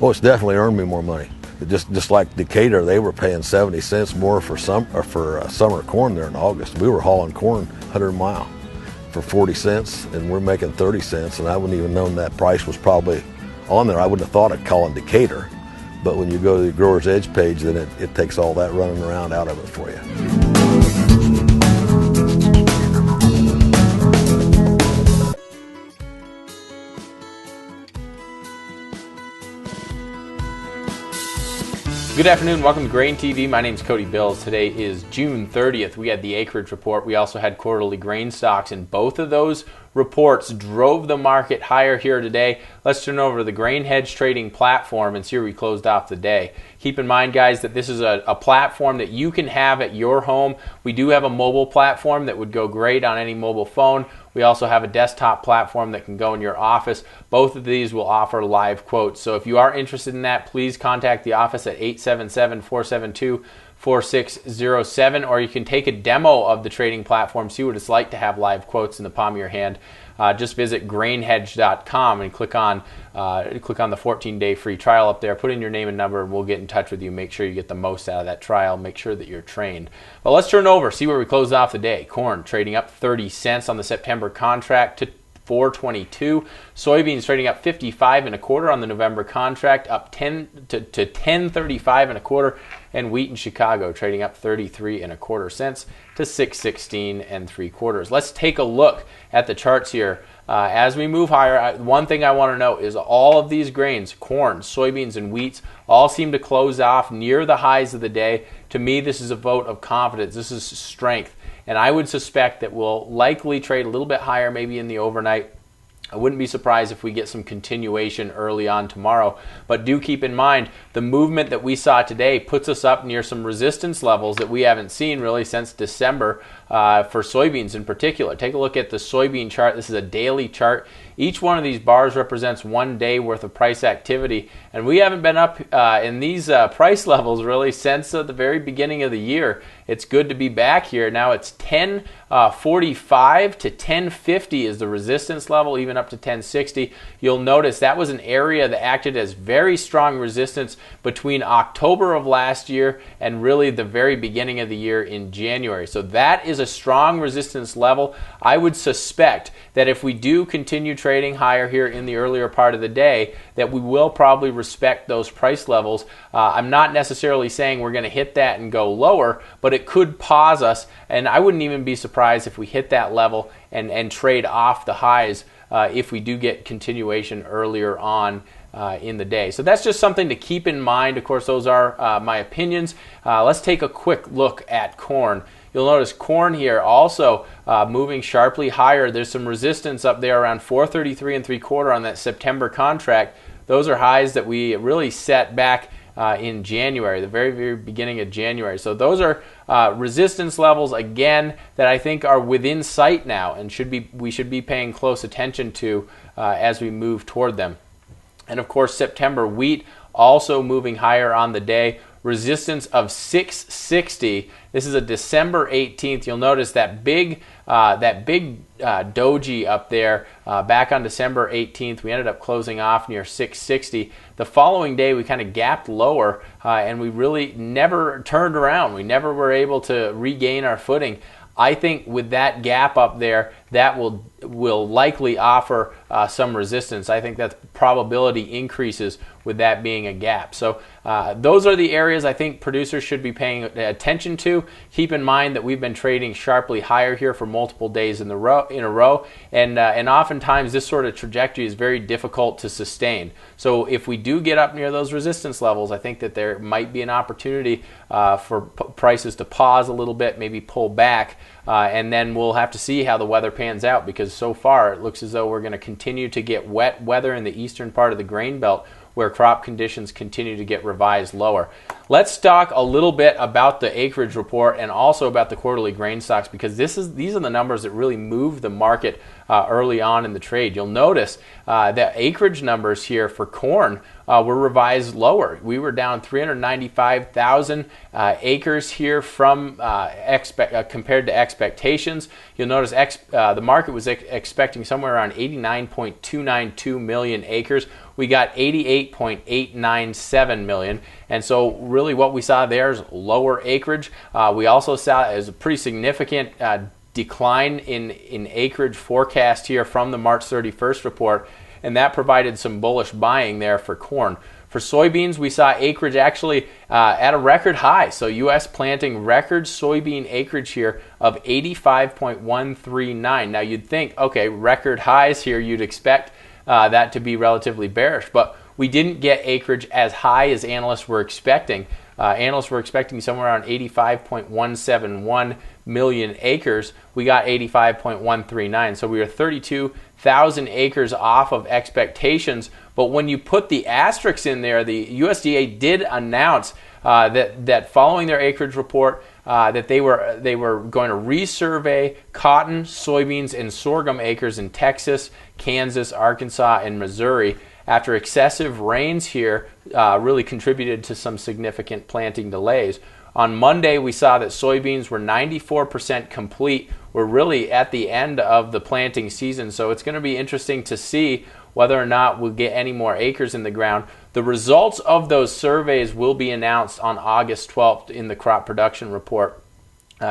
Oh, it's definitely earned me more money. Just like Decatur, they were paying 70 cents more for summer corn there in August. We were hauling corn 100 mile for 40 cents, and we're making 30 cents, and I wouldn't even known that price was probably on there. I wouldn't have thought of calling Decatur, but when you go to the Grower's Edge page, then it takes all that running around out of it for you. Good afternoon, welcome to GrainTV. My name is Cody Bills. Today is June 30th. We had the acreage report. We also had quarterly grain stocks, and both of those reports drove the market higher here today. Let's turn over to the Grain Hedge trading platform and see where we closed off the day. Keep in mind, guys, that this is a platform that you can have at your home. We do have a mobile platform that would go great on any mobile phone. We also have a desktop platform that can go in your office. Both of these will offer live quotes. So if you are interested in that, please contact the office at 877-472-4607, or you can take a demo of the trading platform, see what it's like to have live quotes in the palm of your hand. Just visit grainhedge.com and click on the 14-day free trial up there. Put in your name and number, and we'll get in touch with you. Make sure you get the most out of that trial. Make sure that you're trained. But let's turn over, see where we closed off the day. Corn trading up 30 cents on the September contract to $4.22. Soybeans trading up 55 and a quarter on the November contract, up 10 to 10.35 and a quarter. And wheat in Chicago trading up 33 and a quarter cents to 6.16 and three quarters. Let's take a look at the charts here. As we move higher, one thing I want to note is all of these grains, corn, soybeans, and wheats, all seem to close off near the highs of the day. To me, this is a vote of confidence. This is strength. And I would suspect that we'll likely trade a little bit higher maybe in the overnight. I wouldn't be surprised if we get some continuation early on tomorrow. But do keep in mind, the movement that we saw today puts us up near some resistance levels that we haven't seen really since December for soybeans in particular. Take a look at the soybean chart. This is a daily chart. Each one of these bars represents 1 day worth of price activity. And we haven't been up in these price levels really since the very beginning of the year. It's good to be back here. Now it's 10.45 to 10.50 is the resistance level, even up to 10.60. You'll notice that was an area that acted as very strong resistance between October of last year and really the very beginning of the year in January. So that is a strong resistance level. I would suspect that if we do continue trading higher here in the earlier part of the day, that we will probably respect those price levels. I'm not necessarily saying we're going to hit that and go lower, but it could pause us, and I wouldn't even be surprised if we hit that level and trade off the highs if we do get continuation earlier on in the day. So that's just something to keep in mind. Of course, those are my opinions. Let's take a quick look at corn. You'll notice corn here also moving sharply higher. There's some resistance up there around 433 and three quarter on that September contract. Those are highs that we really set back in January, the very, very beginning of January. So those are resistance levels, again, that I think are within sight now and we should be paying close attention to as we move toward them. And of course, September wheat also moving higher on the day. Resistance of 660. This is a December 18th. You'll notice that big doji up there back on December 18th. We ended up closing off near 660. The following day, we kind of gapped lower, and we really never turned around. We never were able to regain our footing. I think with that gap up there, that will likely offer some resistance. I think that probability increases with that being a gap. So those are the areas I think producers should be paying attention to. Keep in mind that we've been trading sharply higher here for multiple days in a row, and oftentimes this sort of trajectory is very difficult to sustain. So if we do get up near those resistance levels, I think that there might be an opportunity for prices to pause a little bit, maybe pull back, and then we'll have to see how the weather pans out, because so far it looks as though we're going to continue to get wet weather in the eastern part of the grain belt, where crop conditions continue to get revised lower. Let's talk a little bit about the acreage report and also about the quarterly grain stocks, because these are the numbers that really move the market early on in the trade. You'll notice that acreage numbers here for corn were revised lower. We were down 395,000 acres here from compared to expectations. You'll notice the market was expecting somewhere around 89.292 million acres. We got 88.897 million, and so really what we saw there is lower acreage. We also saw as a pretty significant decline in acreage forecast here from the March 31st report, and that provided some bullish buying there for corn. For soybeans, we saw acreage actually at a record high. So U.S. planting record soybean acreage here of 85.139. Now you'd think, okay, record highs here, you'd expect that to be relatively bearish, but we didn't get acreage as high as analysts were expecting. Analysts were expecting somewhere around 85.171 million acres. We got 85.139, so we were 32,000 acres off of expectations. But when you put the asterisks in there, the USDA did announce that following their acreage report, that they were going to resurvey cotton, soybeans, and sorghum acres in Texas, Kansas, Arkansas, and Missouri after excessive rains here really contributed to some significant planting delays. On Monday, we saw that soybeans were 94% complete. We're really at the end of the planting season, so it's going to be interesting to see whether or not we'll get any more acres in the ground. The results of those surveys will be announced on August 12th in the crop production report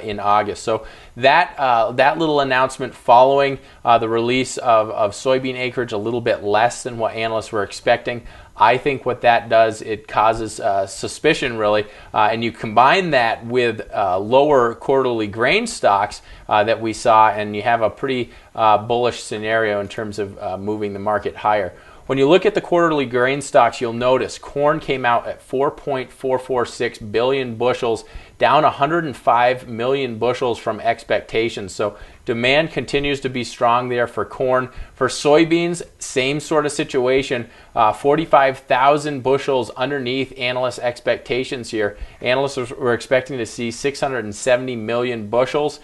in August. So that little announcement following the release of soybean acreage a little bit less than what analysts were expecting, I think what that does, it causes suspicion really, and you combine that with lower quarterly grain stocks that we saw, and you have a pretty bullish scenario in terms of moving the market higher. When you look at the quarterly grain stocks, you'll notice corn came out at 4.446 billion bushels, down 105 million bushels from expectations. So demand continues to be strong there for corn. For soybeans, same sort of situation, 45,000 bushels underneath analyst expectations here. Analysts were expecting to see 670 million bushels.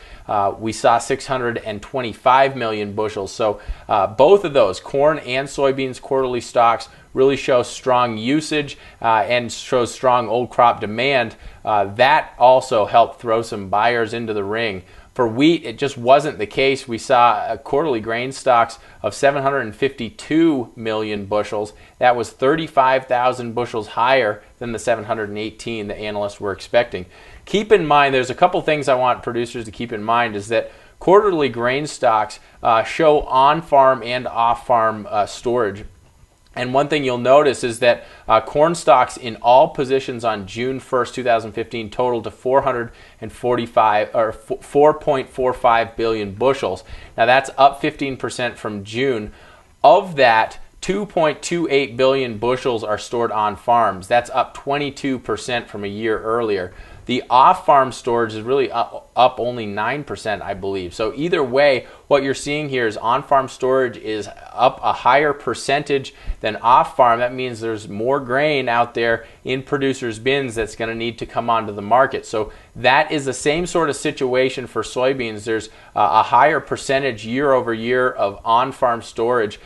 We saw 625 million bushels. So both of those, corn and soybeans quarterly stocks, really show strong usage and shows strong old crop demand. That also helped throw some buyers into the ring. For wheat, it just wasn't the case. We saw quarterly grain stocks of 752 million bushels. That was 35,000 bushels higher than the 718 the analysts were expecting. Keep in mind, there's a couple things I want producers to keep in mind, is that quarterly grain stocks show on-farm and off-farm storage. And one thing you'll notice is that corn stocks in all positions on June 1st, 2015 totaled to 4.45 billion bushels. Now that's up 15% from June. Of that, 2.28 billion bushels are stored on farms. That's up 22% from a year earlier. The off-farm storage is really up only 9%, I believe. So either way, what you're seeing here is on-farm storage is up a higher percentage than off-farm. That means there's more grain out there in producers' bins that's going to need to come onto the market. So that is the same sort of situation for soybeans. There's a higher percentage year over year of on-farm storage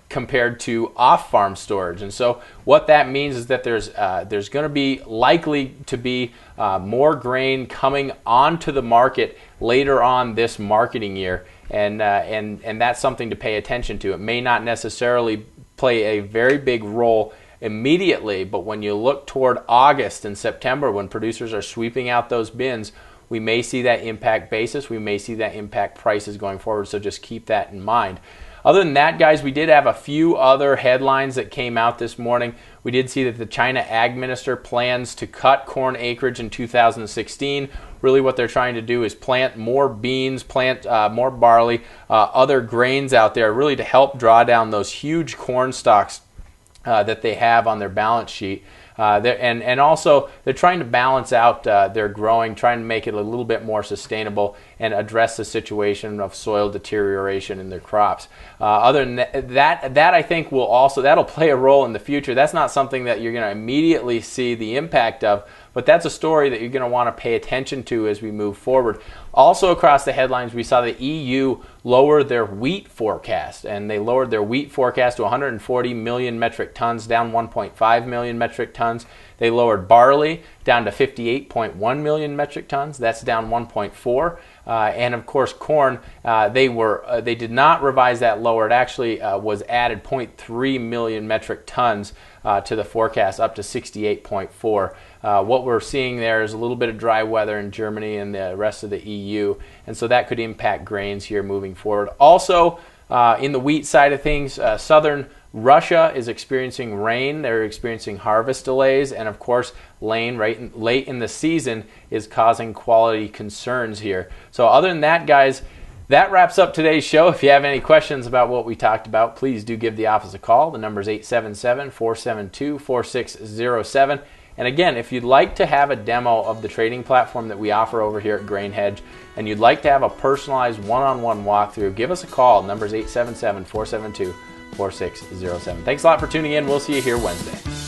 compared to off-farm storage. And so what that means is that there's going to be likely to be more grain coming onto the market later on this marketing year, and that's something to pay attention to. It may not necessarily play a very big role immediately, but when you look toward August and September, when producers are sweeping out those bins, we may see that impact basis, we may see that impact prices going forward, so just keep that in mind. Other than that, guys, we did have a few other headlines that came out this morning. We did see that the China Ag Minister plans to cut corn acreage in 2016. Really what they're trying to do is plant more beans, plant more barley, other grains out there, really to help draw down those huge corn stocks that they have on their balance sheet. And also they're trying to balance out their growing, trying to make it a little bit more sustainable and address the situation of soil deterioration in their crops. Other than that I think that'll play a role in the future. That's not something that you're going to immediately see the impact of, But that's a story that you're going to want to pay attention to as we move forward. Also across the headlines, we saw the EU lower their wheat forecast, and they lowered their wheat forecast to 140 million metric tons, down 1.5 million metric tons. They lowered barley down to 58.1 million metric tons. That's down 1.4. And of course, corn, they did not revise that lower. It actually was added 0.3 million metric tons to the forecast, up to 68.4. What we're seeing there is a little bit of dry weather in Germany and the rest of the EU, and so that could impact grains here moving forward. Also, in the wheat side of things, southern Russia is experiencing rain. They're experiencing harvest delays, and of course, rain late in the season is causing quality concerns here. So other than that, guys, that wraps up today's show. If you have any questions about what we talked about, please do give the office a call. The number is 877-472-4607. And again, if you'd like to have a demo of the trading platform that we offer over here at Grain Hedge, and you'd like to have a personalized one-on-one walkthrough, give us a call. The number is 877-472-4607. Thanks a lot for tuning in. We'll see you here Wednesday.